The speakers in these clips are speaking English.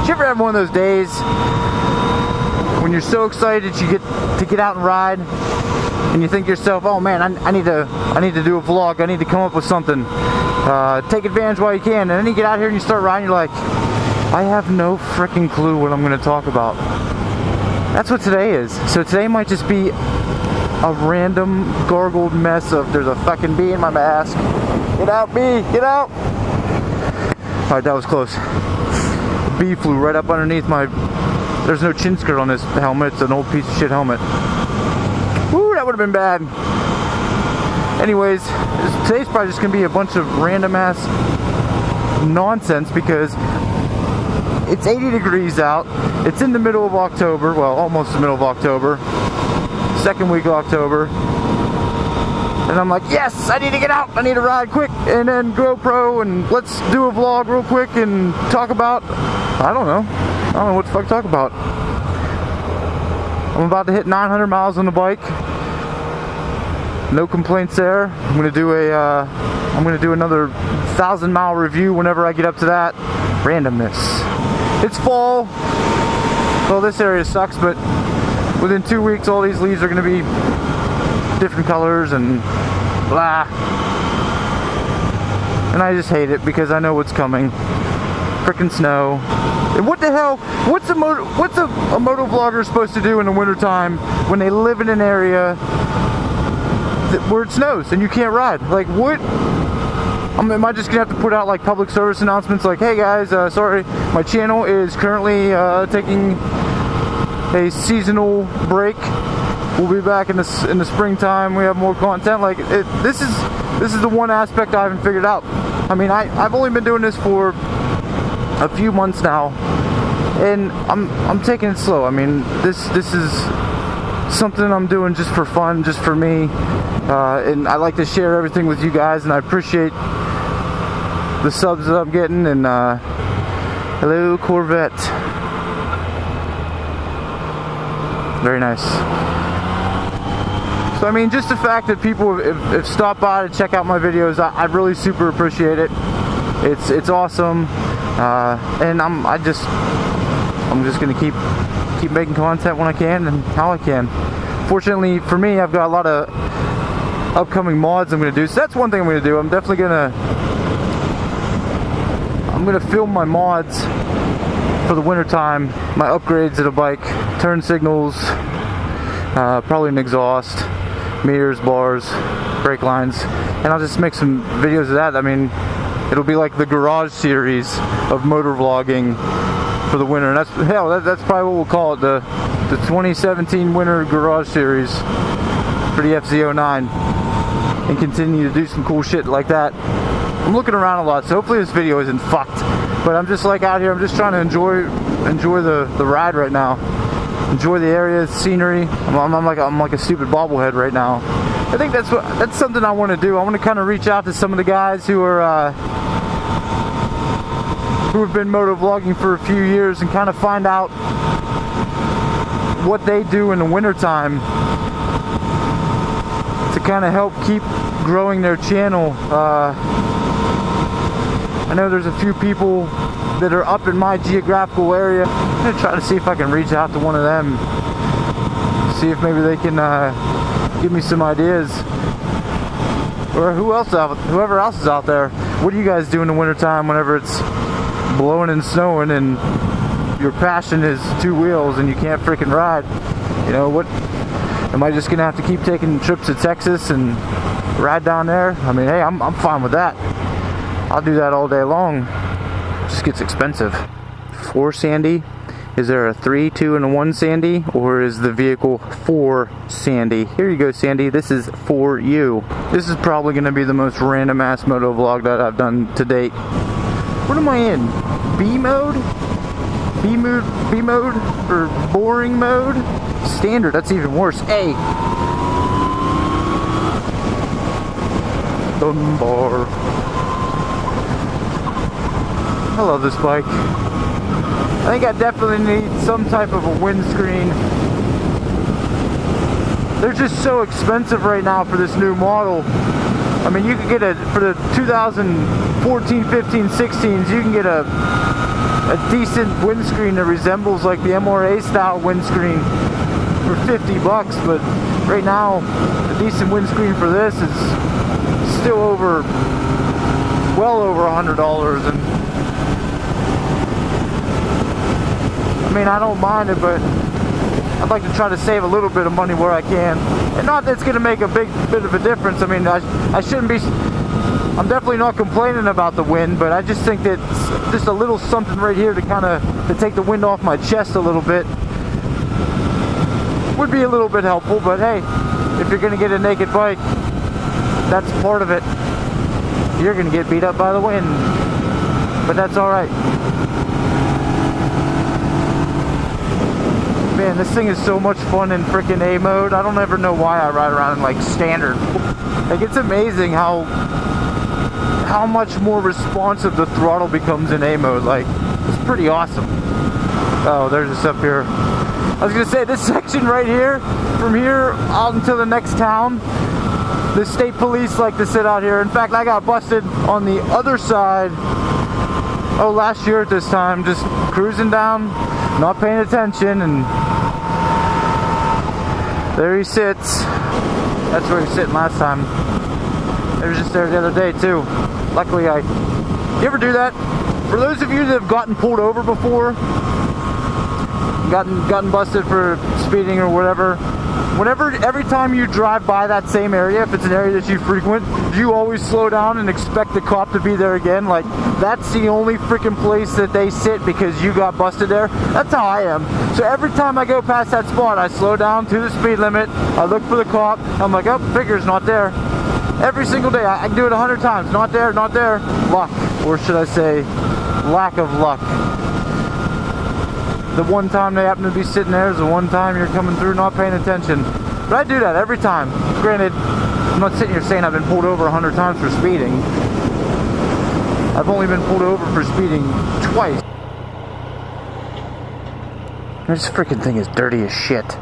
you ever have one of those days when you're so excited you get out and ride, and you think to yourself, oh man, I need to do a vlog, I need to come up with something, take advantage while you can, and then you get out here and you start riding, you're like, I have no freaking clue what I'm going to talk about. That's what today is. So today might just be a random gargled mess of, there's a fucking bee in my mask. Get out, bee, get out. Alright, that was close. The bee flew right up underneath my, there's no chin skirt on this helmet, it's an old piece of shit helmet. Woo, that would have been bad. Anyways, today's probably just going to be a bunch of random ass nonsense because it's 80 degrees out. It's in the middle of October, well, almost the middle of October. Second week of October. And I'm like, yes, I need to get out. I need to ride quick and then GoPro and let's do a vlog real quick and talk about, I don't know what the fuck to talk about. I'm about to hit 900 miles on the bike. No complaints there. I'm gonna do another 1,000-mile review whenever I get up to that. Randomness. It's fall. Well, this area sucks, but within 2 weeks, all these leaves are gonna be different colors and blah. And I just hate it because I know what's coming. Frickin' snow. And what the hell? What's a moto vlogger supposed to do in the wintertime when they live in an area where it snows and you can't ride? Like, what? Am I just gonna have to put out like public service announcements like, hey guys, sorry, my channel is currently taking a seasonal break. We'll be back in the springtime. We have more content. Like, this is the one aspect I haven't figured out. I mean, I've only been doing this for a few months now, and I'm taking it slow. I mean, this is something I'm doing just for fun, just for me, and I like to share everything with you guys, and I appreciate the subs that I'm getting. And hello, Corvette. Very nice. So I mean, just the fact that people have stopped by to check out my videos, I really super appreciate it. It's awesome, and I'm just gonna keep making content when I can and how I can. Fortunately for me, I've got a lot of upcoming mods I'm gonna do. So that's one thing I'm gonna do. I'm definitely gonna film my mods for the winter time. My upgrades to the bike, turn signals, probably an exhaust, mirrors, bars, brake lines, and I'll just make some videos of that. I mean, it'll be like the garage series of motor vlogging for the winter, and that's probably what we'll call it, the 2017 winter garage series for the FZ09, and continue to do some cool shit like that. I'm looking around a lot, so hopefully this video isn't fucked, but I'm just like out here, I'm just trying to enjoy the ride right now. Enjoy the area, the scenery. I'm like a stupid bobblehead right now. I think that's something I want to do. I want to kind of reach out to some of the guys who have been moto vlogging for a few years and kind of find out what they do in the wintertime to kind of help keep growing their channel. I know there's a few people that are up in my geographical area. I'm gonna try to see if I can reach out to one of them, see if maybe they can give me some ideas, or whoever else is out there. What do you guys do in the wintertime whenever it's blowing and snowing and your passion is two wheels and you can't freaking ride? You know, what am I just gonna have to keep taking trips to Texas and ride down there? I mean, hey, I'm fine with that. I'll do that all day long. It just gets expensive. 4 Sandy? Is there a 3, 2, and a 1 Sandy? Or is the vehicle 4 Sandy? Here you go, Sandy. This is for you. This is probably going to be the most random ass moto vlog that I've done to date. What am I in? B mode? B mode? Or boring mode? Standard, that's even worse. A. Dunbar. I love this bike. I think I definitely need some type of a windscreen. They're just so expensive right now for this new model. I mean, you could get for the 2014, 15, 16s, you can get a a decent windscreen that resembles like the MRA style windscreen for $50, but right now a decent windscreen for this is still well over $100. And I mean, I don't mind it, but I'd like to try to save a little bit of money where I can. And not that it's going to make a big bit of a difference. I mean, I shouldn't be... I'm definitely not complaining about the wind, but I just think that just a little something right here to take the wind off my chest a little bit would be a little bit helpful. But hey, if you're going to get a naked bike, that's part of it. You're going to get beat up by the wind, but that's alright. Man, this thing is so much fun in freaking A mode. I don't ever know why I ride around in like standard. Like, it's amazing how much more responsive the throttle becomes in A mode. Like, it's pretty awesome. Oh, they're just up here. I was gonna say, this section right here, from here out until the next town, the state police like to sit out here. In fact, I got busted on the other side, last year at this time, just cruising down, not paying attention, and there he sits. That's where he was sitting last time. He was just there the other day too. Luckily, you ever do that? For those of you that have gotten pulled over before, gotten busted for speeding or whatever, every time you drive by that same area, if it's an area that you frequent, do you always slow down and expect the cop to be there again? Like, that's the only freaking place that they sit because you got busted there? That's how I am. So every time I go past that spot, I slow down to the speed limit, I look for the cop, I'm like, oh, figure's not there. Every single day, I can do it 100 times. Not there, not there. Luck, or should I say, lack of luck. The one time they happen to be sitting there is the one time you're coming through not paying attention. But I do that every time. Granted, I'm not sitting here saying I've been pulled over 100 times for speeding. I've only been pulled over for speeding twice. This freaking thing is dirty as shit.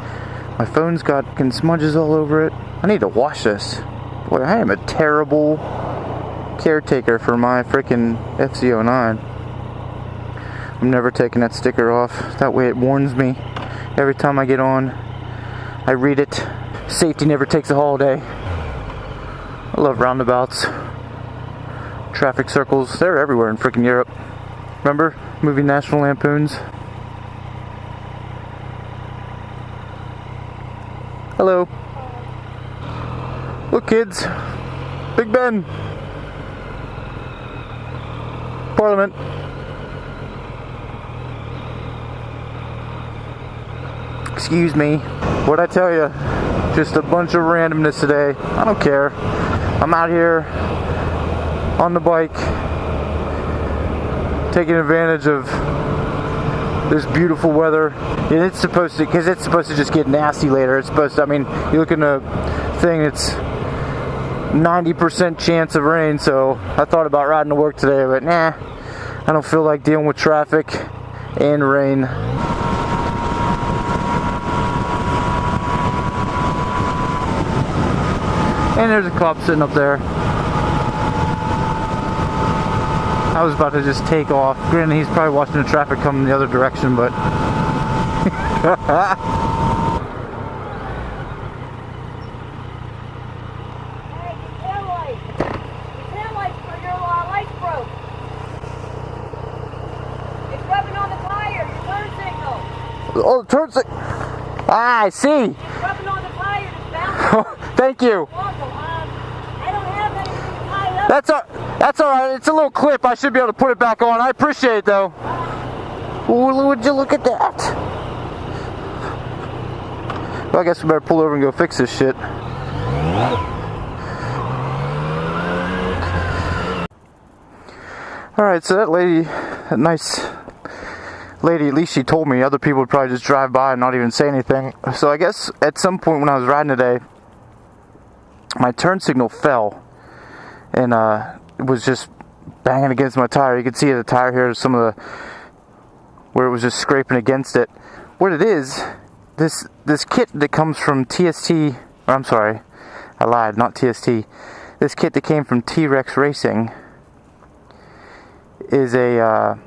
My phone's got fucking smudges all over it. I need to wash this. Boy, I am a terrible caretaker for my freaking FZ09. I'm never taking that sticker off. That way it warns me every time I get on. I read it. Safety never takes a holiday. I love roundabouts. Traffic circles. They're everywhere in freaking Europe. Remember? Movie National Lampoons. Hello. Look, kids. Big Ben. Parliament. Excuse me. What'd I tell you? Just a bunch of randomness today. I don't care. I'm out here on the bike, taking advantage of this beautiful weather. And it's supposed to, because it's supposed to just get nasty later. It's supposed to, I mean, you look in the thing, it's 90% chance of rain, so I thought about riding to work today, but nah, I don't feel like dealing with traffic and rain. And there's a cop sitting up there. I was about to just take off. Granted, he's probably watching the traffic coming the other direction, but oh, the turn signal. Ah, I see. It's rubbing on the tires. It's bouncing. Thank you. I don't have anything tied up. That's all right. It's a little clip. I should be able to put it back on. I appreciate it, though. Would you look at that? Well, I guess we better pull over and go fix this shit. All right, so that lady, that nice lady, at least she told me. Other people would probably just drive by and not even say anything. So I guess at some point when I was riding today, my turn signal fell, and it was just banging against my tire. You can see the tire here, some of the where it was just scraping against it. What it is, this kit that comes from TST, or I'm sorry, I lied, not TST. This kit that came from T-Rex Racing is a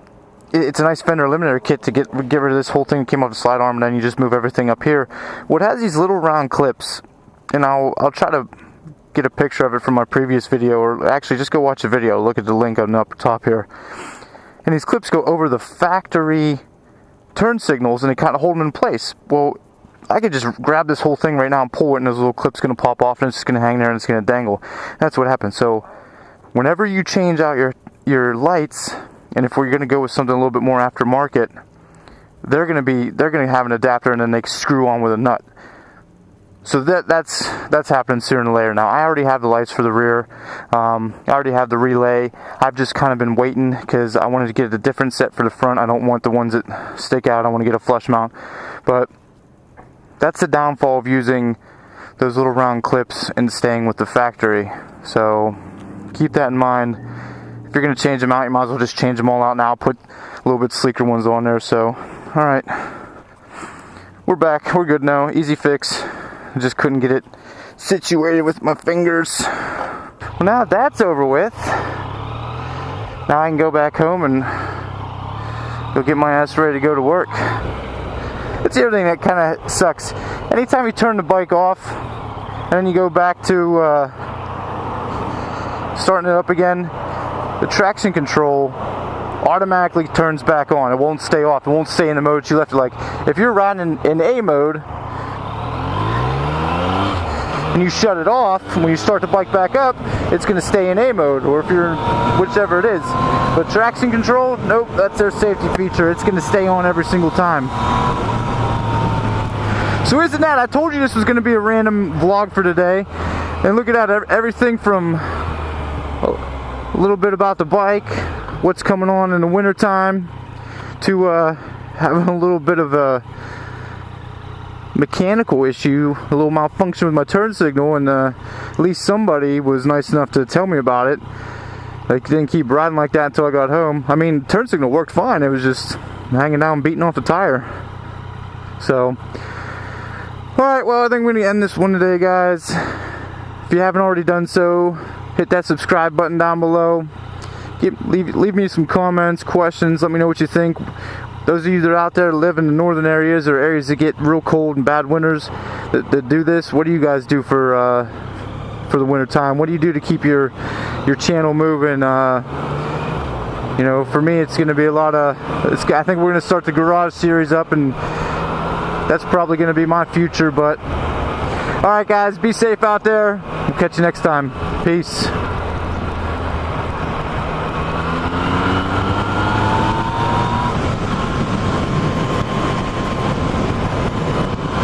it's a nice fender eliminator kit to get rid of this whole thing that came off the slide arm, and then you just move everything up here. Well, it has these little round clips, and I'll try to get a picture of it from my previous video, or actually just go watch the video, look at the link on the upper top here. And these clips go over the factory turn signals, and they kind of hold them in place. Well, I could just grab this whole thing right now and pull it, and those little clips going to pop off, and it's just going to hang there, and it's going to dangle. That's what happens. So whenever you change out your lights, and if we're going to go with something a little bit more aftermarket, they're going to have an adapter, and then they screw on with a nut. So that's happening sooner than later. Now, I already have the lights for the rear. I already have the relay. I've just kind of been waiting because I wanted to get a different set for the front. I don't want the ones that stick out. I want to get a flush mount. But that's the downfall of using those little round clips and staying with the factory. So keep that in mind. If you're going to change them out, you might as well just change them all out now. Put a little bit sleeker ones on there. So, alright. We're back. We're good now. Easy fix. I just couldn't get it situated with my fingers. Well, now that's over with, now I can go back home and go get my ass ready to go to work. It's the other thing that kind of sucks. Anytime you turn the bike off and then you go back to starting it up again, the traction control automatically turns back on. It won't stay off. It won't stay in the mode you left it. Like if you're riding in A mode and you shut it off, when you start the bike back up, it's going to stay in A mode, or if you're whichever it is. But traction control, nope, that's their safety feature. It's going to stay on every single time. So isn't that, I told you this was going to be a random vlog for today, and look at that, everything from a little bit about the bike, what's coming on in the winter time, to having a little bit of a mechanical issue, a little malfunction with my turn signal, and at least somebody was nice enough to tell me about it. They didn't keep riding like that until I got home. I mean, turn signal worked fine, it was just hanging down, beating off the tire. So, alright, well, I think we're going to end this one today, guys. If you haven't already done so, hit that subscribe button down below. Leave me some comments, questions, let me know what you think. Those of you that are out there live in the northern areas, or areas that get real cold and bad winters, that do this, what do you guys do for the winter time? What do you do to keep your channel moving? You know, for me, it's going to be a lot of. I think we're going to start the garage series up, and that's probably going to be my future. But all right, guys, be safe out there. We'll catch you next time. Peace.